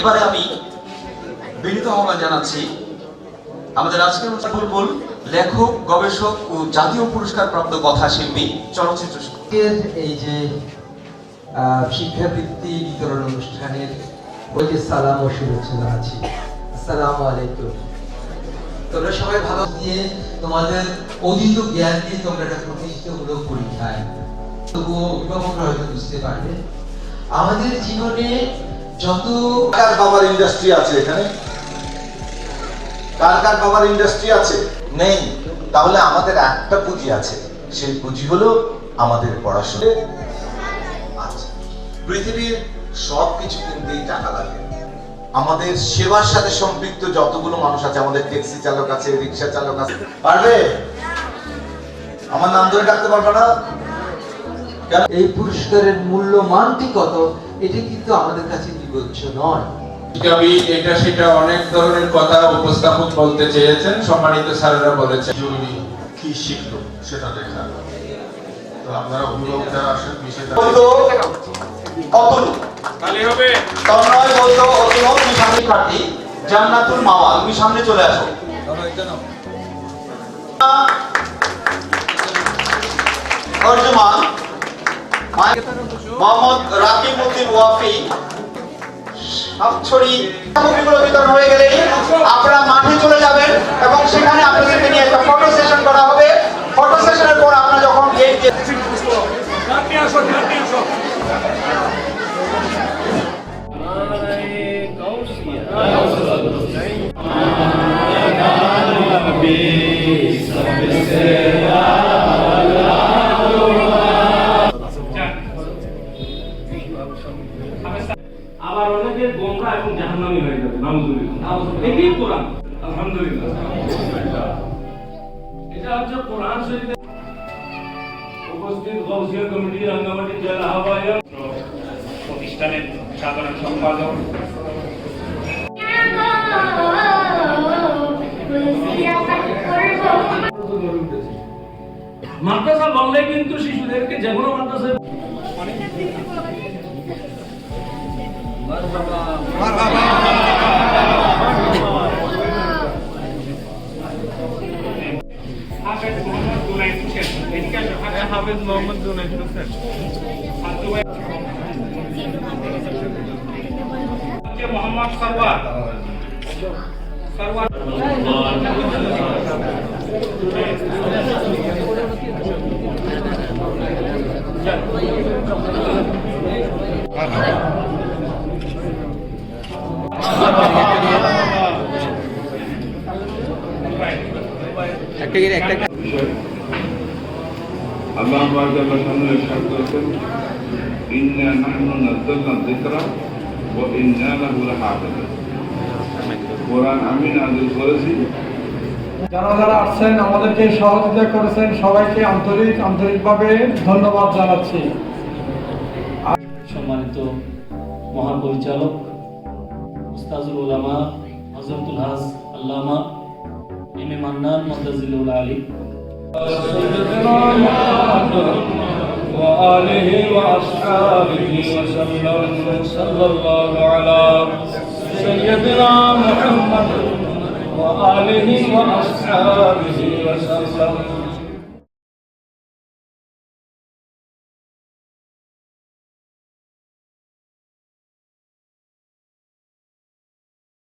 এবারে আমি বিনীত আহ্বান জানাচ্ছি আমাদের আজকের বুলবুল লেখক, গবেষক ও জাতীয় পুরস্কার প্রাপ্ত কথাশিল্পী, চলচ্চিত্র এই যে শিক্ষাবৃত্তি বিতরণ অনুষ্ঠানের সালাম ও শুভেচ্ছা জানাচ্ছি। আসসালামু আলাইকুম। তোমরা সবাই ভালো দিয়ে তোমাদের অধীত জ্ঞান দিয়ে তোমরা একটা প্রতিষ্ঠিতমূলক পরীক্ষায়, তবুও অভিভাবকরা হয়তো বুঝতে পারবে আমাদের জীবনে যত কার বাবার ইন্ডাস্ট্রি আছে এখানে, কার বাবার ইন্ডাস্ট্রি আছে নেই, তাহলে আমাদের একটা পুঁজি আছে, সেই পুঁজি হলো আমাদের পড়াশোনা। আচ্ছা, পৃথিবীর সবকিছু কিনতেই টাকা লাগে। আমাদের সেবার সাথে সম্পৃক্ত যতগুলো মানুষ আছে, আমাদের ট্যাক্সি চালক আছে, রিক্সা চালক আছে, পারবে? আমার নাম ধরে ডাকতে পারবে না? এই পুরস্কারের মূল্যমানটি কত, এটা কিন্তু আমাদের কাছে বিবেচ্য নয়। কবি এটা সেটা অনেক ধরনের কথা উপস্থাপক বলতে চেয়েছেন, সম্মানিত স্যাররা বলেছেন জরুরি কি শিখলো সেটা দেখা। তো আপনারা অভিভাবক যারা আসেন বিষয়টা অতুল তাহলে হবে তন্ময় বলতো অতুল, তুমি সামনে শিক্ষার্থী জান্নাতুল মাওয়া, তুমি সামনে চলে আসো। তর্জমান মোহাম্মদ রাকিবউদ্দিন ওয়াফি। সাতছড়ি কপিগুলো বিতরণ হয়ে গেলে আপনারা মাঠে চলে যাবেন এবং সেখানে আপনাদেরকে নিয়ে একটা ফটো সেশন করা হবে। ফটো সেশনের পর আপনারা যখন গেট দিয়ে আবার অনেকের গোমরা এবং জাহান্নামী হয়ে যাবে। নাউজুবিল্লাহ। এটাই কোরআন। আলহামদুলিল্লাহ। এটা হচ্ছে কোরআন শরীফে উপস্থিত গৌসিয়া কমিটি, রাঙ্গামাটি জেলা আহ্বায়ক, প্রতিষ্ঠানের সাধারণ সম্পাদক, মাদ্রাসা বললে কিন্তু শিশুদেরকে যে কোনো মাদ্রাসায় হাফেজ মোহাম্মদ জুনাইদ হোসেন, মোহাম্মদ সরওয়ার আল্লাহ পাক আল্লাহ সামনে ইরশাদ করেছেন, ইন্না নাহনু নাযালনা যিকরা ওয়া ইন্না লাহু লাহাফিজুন। কোরআন আমি নাযিল করেছি। যারা যারা আসছেন আমাদেরকে সহযোগিতা করেছেন সবাইকে আন্তরিকভাবে ধন্যবাদ জানাচ্ছি। সম্মানিত মহাপরিচালক উস্তাজুল উলামা হযরতুল হাজ আল্লামা এম এ মান্নান মুতাজিলুল আলী وآله وأصحابه وسلم، صلى الله على سيدنا محمد وآله وأصحابه وسلم.